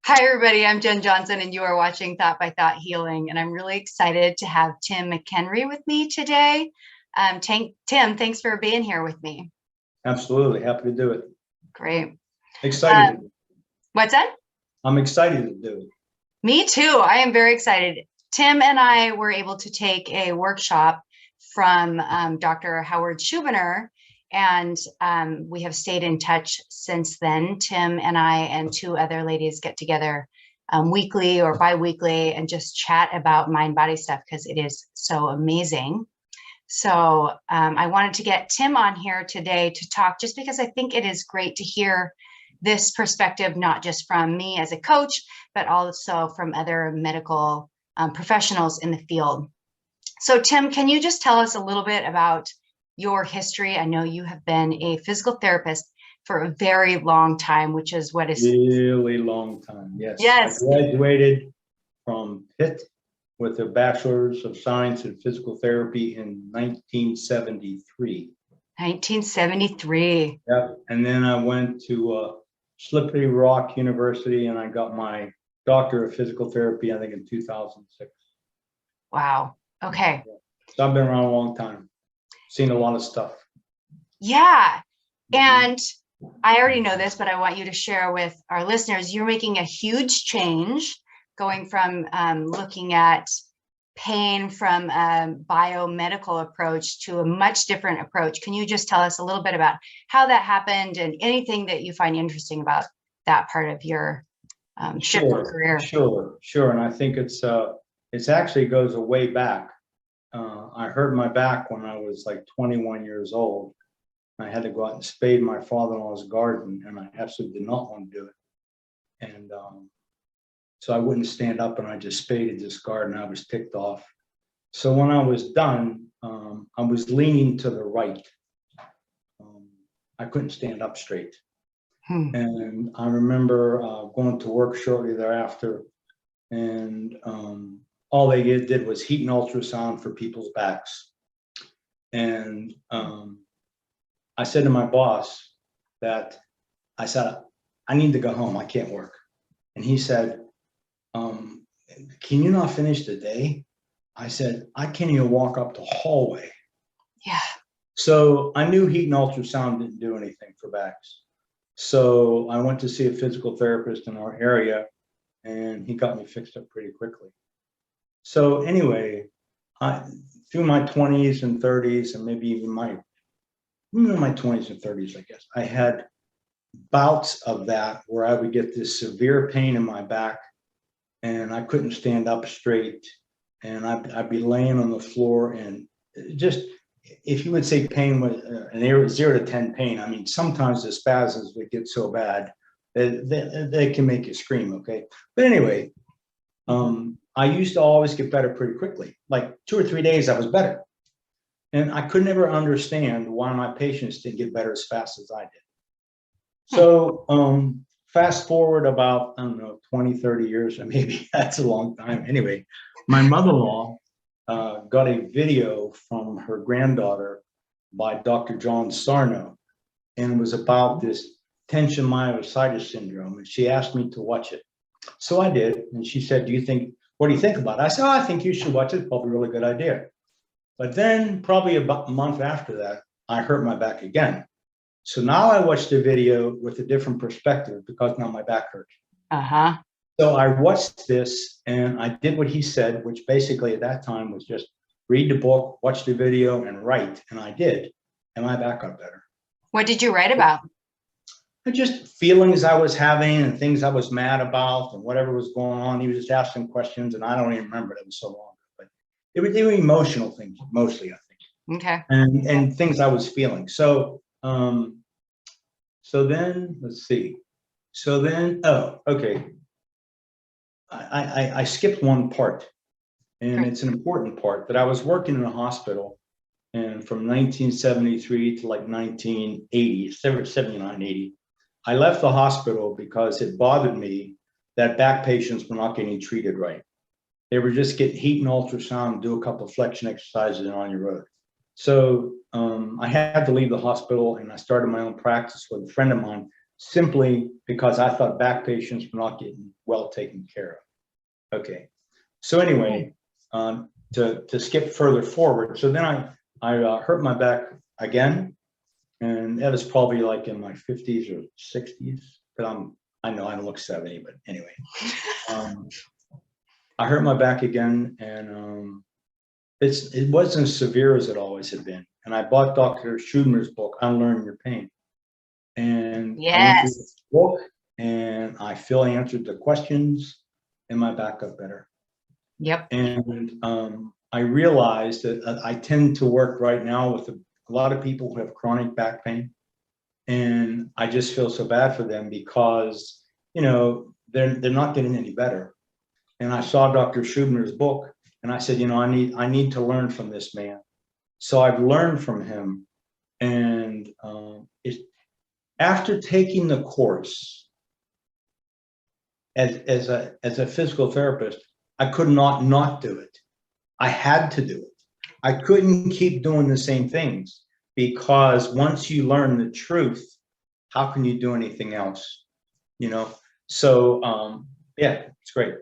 Hi, everybody. I'm Jen Johnson, and you are watching Thought by Thought Healing. And I'm really excited to have Tim McHenry with me today. Tim, thanks for being here with me. Absolutely. Happy to do it. Great. Excited. What's that? I'm excited to do it. Me too. I am very excited. Tim and I were able to take a workshop from Dr. Howard Schubiner, and we have stayed in touch since then. Tim and I and two other ladies get together weekly or bi-weekly and just chat about mind-body stuff because it is so amazing. So I wanted to get Tim on here today to talk just because I think it is great to hear this perspective, not just from me as a coach, but also from other medical professionals in the field. So Tim, can you just tell us a little bit about your history? I know you have been a physical therapist for a very long time, which is what is really long time. Yes. Yes. I graduated from Pitt with a bachelor's of science in physical therapy in 1973. 1973. Yep. And then I went to Slippery Rock University and I got my doctor of physical therapy, I think in 2006. Wow. Okay. So I've been around a long time. Seen a lot of stuff. Yeah. And I already know this, but I want you to share with our listeners, you're making a huge change going from looking at pain from a biomedical approach to a much different approach. Can you just tell us a little bit about how that happened and anything that you find interesting about that part of your shift in career? Sure. And I think it's actually goes a way back. I hurt my back when I was like 21 years old. I had to go out and spade my father-in-law's garden, and I absolutely did not want to do it. And so I wouldn't stand up, and I just spaded this garden. I was ticked off. So when I was done, I was leaning to the right. I couldn't stand up straight. And I remember going to work shortly thereafter, and all they did was heat and ultrasound for people's backs. And I said to my boss that I said, I need to go home. I can't work. And he said, can you not finish the day? I said, I can't even walk up the hallway. Yeah. So I knew heat and ultrasound didn't do anything for backs. So I went to see a physical therapist in our area, and he got me fixed up pretty quickly. So anyway, through my 20s and 30s, and maybe even my 20s and 30s, I guess, I had bouts of that where I would get this severe pain in my back, and I couldn't stand up straight, and I'd be laying on the floor, and just, if you would say pain was an 0 to 10 pain, I mean, sometimes the spasms would get so bad that they can make you scream, okay? But anyway, I used to always get better pretty quickly. Like 2 or 3 days, I was better. And I could never understand why my patients didn't get better as fast as I did. So fast forward about, I don't know, 20, 30 years, or maybe that's a long time. Anyway, my mother-in-law got a video from her granddaughter by Dr. John Sarno, and it was about this tension myositis syndrome. And she asked me to watch it. So I did. And she said, what do you think about it? I said, I think you should watch it. It's probably a really good idea. But then probably about a month after that, I hurt my back again. So now I watched the video with a different perspective because now my back hurts. So I watched this and I did what he said, which basically at that time was just read the book, watch the video, and write. And I did. And my back got better. What did you write about? Just feelings I was having and things I was mad about and whatever was going on. He was just asking questions, and I don't even remember it. It was so long. But they were emotional things mostly, I think. Okay. And things I was feeling. So then let's see. So then, okay. I skipped one part, and it's an important part. That I was working in a hospital, and from 1973 to like 1980, 79, 80. I left the hospital because it bothered me that back patients were not getting treated right. They were just getting heat and ultrasound, do a couple of flexion exercises, and on your road. So I had to leave the hospital, and I started my own practice with a friend of mine simply because I thought back patients were not getting well taken care of. Okay. So anyway, to skip further forward, so then I hurt my back again, and that was probably like in my 50s or 60s. But I know I don't look 70, but anyway, I hurt my back again, and it wasn't as severe as it always had been. And I bought Dr. Schubiner's book, Unlearn Your Pain, and I went through the book, and I answered the questions, and my back got better. Yep. And I realized that I tend to work right now with a lot of people who have chronic back pain, and I just feel so bad for them because, you know, they're not getting any better. And I saw Dr. Schubiner's book, and I said, you know, I need to learn from this man. So I've learned from him, and after taking the course as a physical therapist, I could not do it. I had to do it. I couldn't keep doing the same things, because once you learn the truth, how can you do anything else? You know? So yeah, it's great.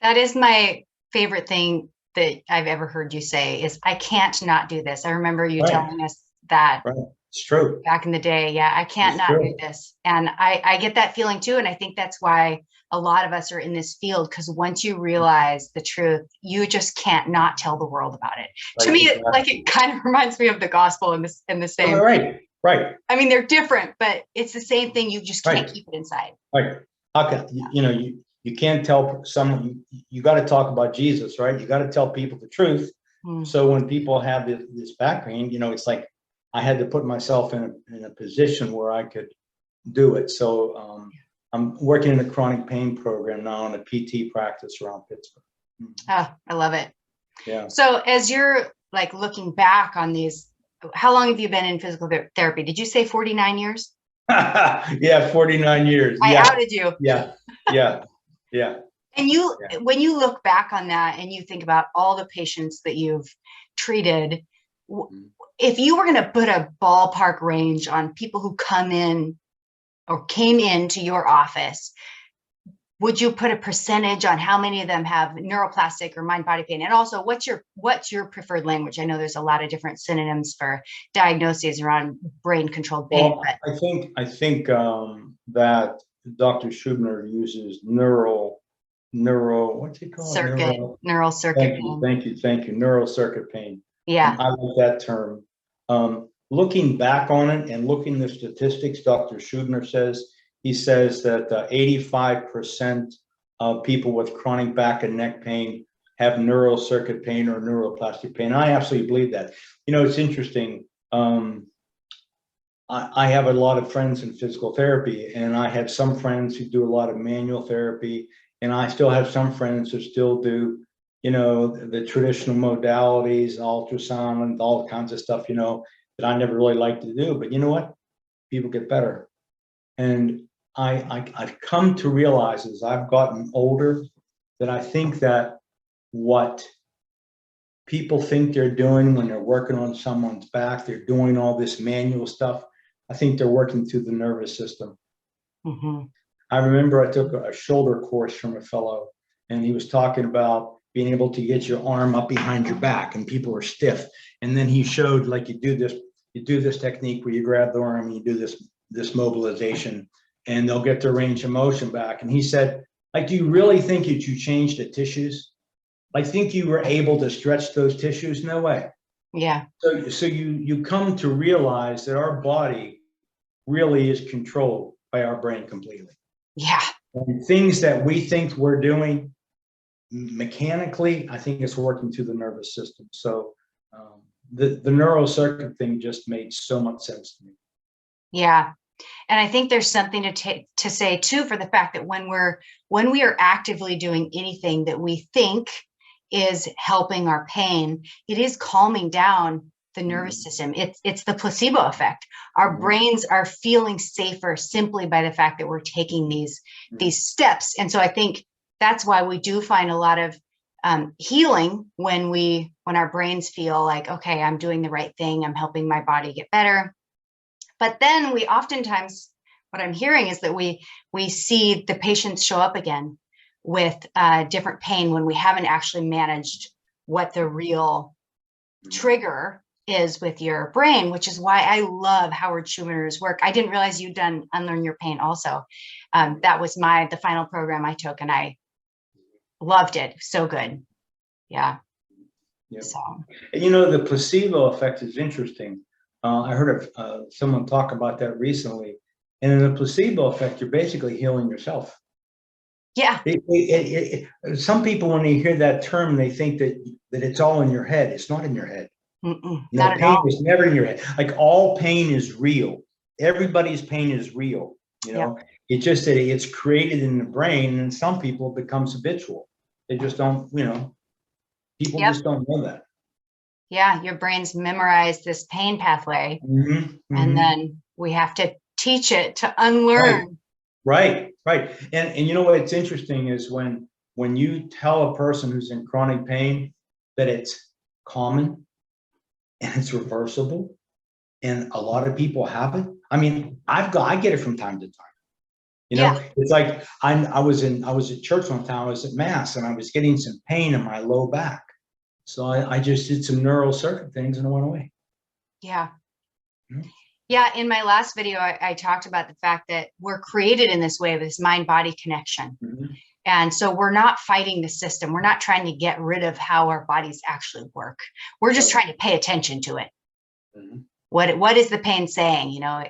That is my favorite thing that I've ever heard you say is, I can't not do this. I remember you telling us that It's true. back in the day. Yeah, I can't not do this. And I get that feeling too. And I think that's why a lot of us are in this field, because once you realize the truth, you just can't not tell the world about it. To me, it kind of reminds me of the gospel in the same. Right. I mean, they're different, but it's the same thing. You just can't keep it inside. Right. Okay. You know, you can't tell someone, you got to talk about Jesus, right? You got to tell people the truth. So when people have this back pain, you know, it's like I had to put myself in a position where I could do it. So I'm working in a chronic pain program now in a PT practice around Pittsburgh. Oh, I love it. Yeah. So as you're like looking back on these, how long have you been in physical therapy? Did you say 49 years? Yeah, 49 years. I outed you. Yeah. And when you look back on that and you think about all the patients that you've treated, if you were going to put a ballpark range on people who come in or came into your office, would you put a percentage on how many of them have neuroplastic or mind-body pain? And also, what's your preferred language? I know there's a lot of different synonyms for diagnoses around brain-controlled pain. Well, I think that Dr. Schubiner uses what's it called? Neural circuit pain. Thank you. Neural circuit pain. Yeah. I like that term. Looking back on it and looking at the statistics, Dr. Schubiner says that 85% of people with chronic back and neck pain have neural circuit pain or neuroplastic pain. I absolutely believe that. You know, it's interesting. I have a lot of friends in physical therapy, and I have some friends who do a lot of manual therapy, and I still have some friends who still do, you know, the traditional modalities, ultrasound, and all kinds of stuff, you know, that I never really liked to do. But you know what? People get better. And I've come to realize as I've gotten older that I think that what people think they're doing when they're working on someone's back, they're doing all this manual stuff. I think they're working through the nervous system. I remember I took a shoulder course from a fellow, and he was talking about being able to get your arm up behind your back, and people are stiff. And then he showed, like, you do this technique where you grab the arm and you do this mobilization, and they'll get their range of motion back. And he said, like, do you really think that you changed the tissues? I think you were able to stretch those tissues? No way. Yeah. So you come to realize that our body really is controlled by our brain completely. Yeah. And things that we think we're doing mechanically, I think it's working through the nervous system. So the neural circuit thing just made so much sense to me. Yeah. And I think there's something to say too, for the fact that when we are actively doing anything that we think is helping our pain, it is calming down the nervous system. It's the placebo effect. Our brains are feeling safer simply by the fact that we're taking these steps. And so I think that's why we do find a lot of healing when our brains feel like, okay, I'm doing the right thing, I'm helping my body get better. But then we oftentimes what I'm hearing is that we see the patients show up again with different pain when we haven't actually managed what the real trigger is with your brain, which is why I love Howard Schubiner's work. I didn't realize you'd done Unlearn Your Pain also. That was the final program I took, and I loved it. So good. Yeah. Yep. So. And you know, the placebo effect is interesting. I heard of someone talk about that recently. And in the placebo effect, you're basically healing yourself. Yeah. Some people, when they hear that term, they think that it's all in your head. It's not in your head. Not at pain all. is never in your head. Like, all pain is real. Everybody's pain is real. You know, it's just that it's created in the brain, and some people it becomes habitual. They just don't, you know, people just don't know that. Yeah, your brain's memorized this pain pathway, and then we have to teach it to unlearn. Right. And you know what's interesting is when you tell a person who's in chronic pain that it's common and it's reversible, and a lot of people have it. I mean, I get it from time to time. You know, it's like I was at church one time. I was at mass, and I was getting some pain in my low back. So I just did some neural circuit things, and it went away. Yeah. Yeah. In my last video, I talked about the fact that we're created in this way, this mind-body connection. And so we're not fighting the system. We're not trying to get rid of how our bodies actually work. We're just trying to pay attention to it. What is the pain saying? You know,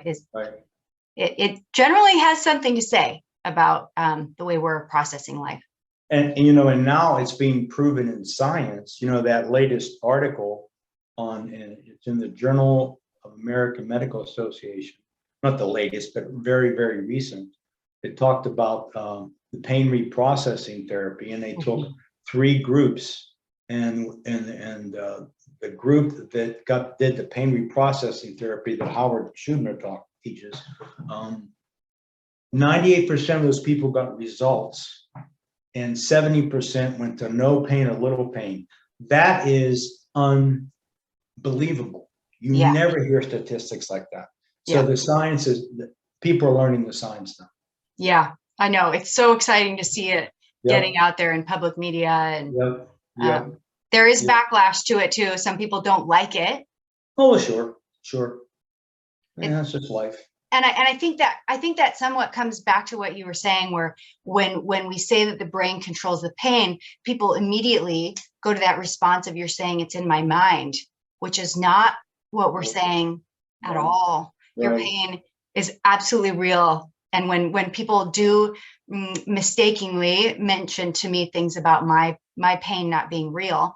it generally has something to say about the way we're processing life. And you know, and now it's being proven in science. You know, that latest article it's in the Journal of American Medical Association, not the latest, but very, very recent. It talked about the pain reprocessing therapy, and they took 3 groups, and the group that did the pain reprocessing therapy that Howard Schubiner teaches, 98% of those people got results, and 70% went to no pain or little pain. That is unbelievable. You never hear statistics like that. So the science is, people are learning the science now. Yeah, I know. It's so exciting to see it getting out there in public media. And there is backlash to it too. Some people don't like it. Oh, sure. Yeah, that's just life. And I think that somewhat comes back to what you were saying, where when we say that the brain controls the pain, people immediately go to that response of, you're saying it's in my mind, which is not what we're saying at all. Your pain is absolutely real. And when people do mistakenly mention to me things about my pain not being real,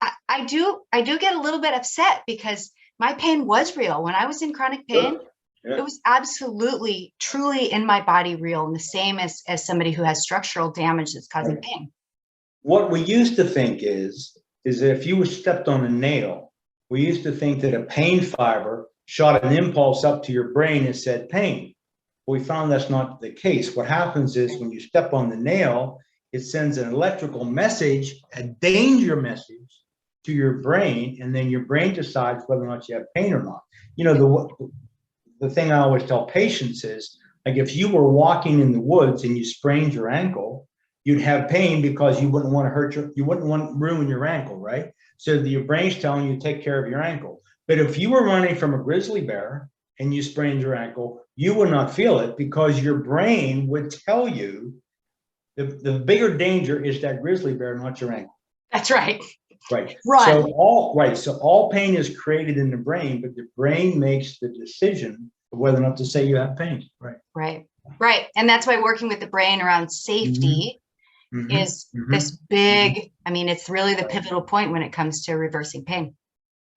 I do get a little bit upset, because my pain was real. When I was in chronic pain, it was absolutely, truly in my body real, and the same as somebody who has structural damage that's causing pain. What we used to think is that if you were stepped on a nail, we used to think that a pain fiber shot an impulse up to your brain and said pain. We found that's not the case. What happens is, when you step on the nail, it sends an electrical message, a danger message, to your brain, and then your brain decides whether or not you have pain or not. You know, the thing I always tell patients is, like, if you were walking in the woods and you sprained your ankle, you'd have pain because you wouldn't want to you wouldn't want to ruin your ankle, right? So your brain's telling you to take care of your ankle. But if you were running from a grizzly bear and you sprained your ankle, you would not feel it, because your brain would tell you the bigger danger is that grizzly bear, not your ankle. That's right. Right. Run. So all pain is created in the brain, but the brain makes the decision of whether or not to say you have pain. Right. And that's why working with the brain around safety is this big, I mean, it's really the pivotal point when it comes to reversing pain.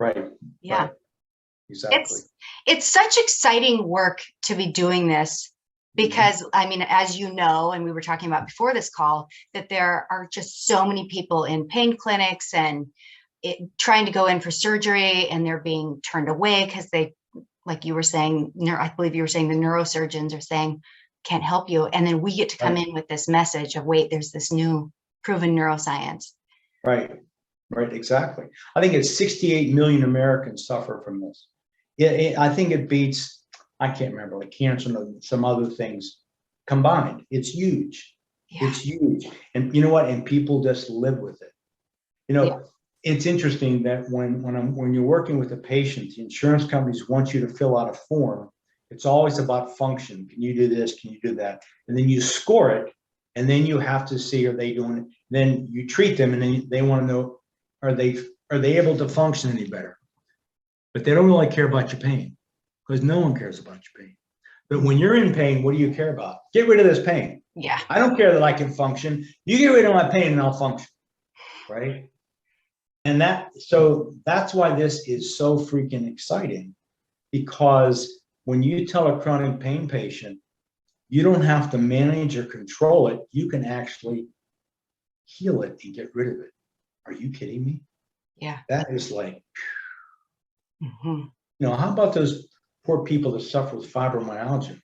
Right. Yeah. Right. Exactly. It's such exciting work to be doing this, because I mean, as you know, and we were talking about before this call, that there are just so many people in pain clinics and trying to go in for surgery, and they're being turned away because they, like you were saying, I believe you were saying the neurosurgeons are saying, can't help you. And then we get to come in with this message of, wait, there's this new proven neuroscience. Right, exactly. I think it's 68 million Americans suffer from this. I think it beats I can't remember, like cancer and some other things combined. It's huge. Yeah. It's huge. And you know what? And people just live with it. You know, Yeah. it's interesting that when you're working with a patient, the insurance companies want you to fill out a form. It's always about function. Can you do this? Can you do that? And then you score it, and then you have to see, are they doing it? Then you treat them, and then they want to know, are they able to function any better? But they don't really care about your pain, because no one cares about your pain. But when you're in pain, what do you care about? Get rid of this pain. Yeah. I don't care that I can function. You get rid of my pain and I'll function, right? And so that's why this is so freaking exciting, because when you tell a chronic pain patient, you don't have to manage or control it. You can actually heal it and get rid of it. Are you kidding me? Yeah. That is like, Mm-hmm. how about those poor people that suffer with fibromyalgia?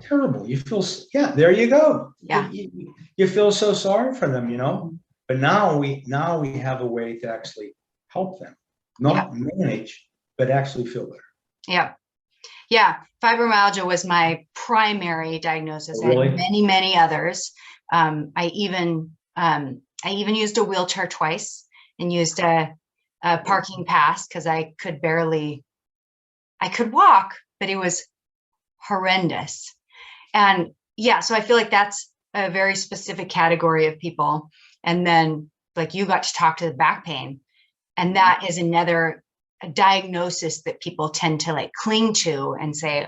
Terrible. You feel, yeah, there you go. Yeah. You feel so sorry for them, but now we have a way to actually help them, not manage, but actually feel better. Yeah. Yeah. Fibromyalgia was my primary diagnosis. Oh, really? I had many, many others. I even used a wheelchair twice and used a parking pass because I could walk, but it was horrendous. And yeah, so I feel like that's a very specific category of people. And then like you got to talk to the back pain, and that is another diagnosis that people tend to like cling to and say,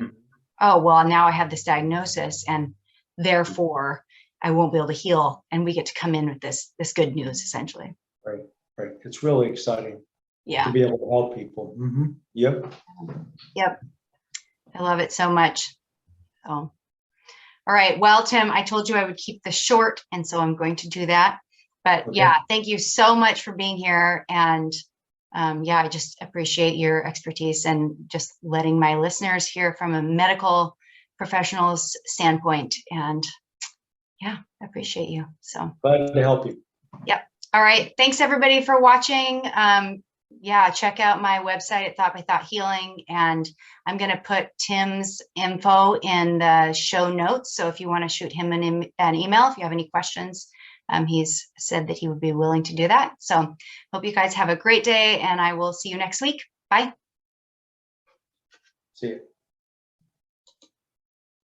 oh, well, now I have this diagnosis and therefore I won't be able to heal. And we get to come in with this good news, essentially. Right. It's really exciting to be able to help people. Mm-hmm. Yep. I love it so much. So, all right. Well, Tim, I told you I would keep this short, and so I'm going to do that. But Okay. yeah, thank you so much for being here. And I just appreciate your expertise and just letting my listeners hear from a medical professional's standpoint. And yeah, I appreciate you. So glad to help you. Yep. All right. Thanks everybody for watching. Check out my website at Thought by Thought Healing, and I'm going to put Tim's info in the show notes. So if you want to shoot him an email, if you have any questions, he's said that he would be willing to do that. So hope you guys have a great day, and I will see you next week. Bye. See you.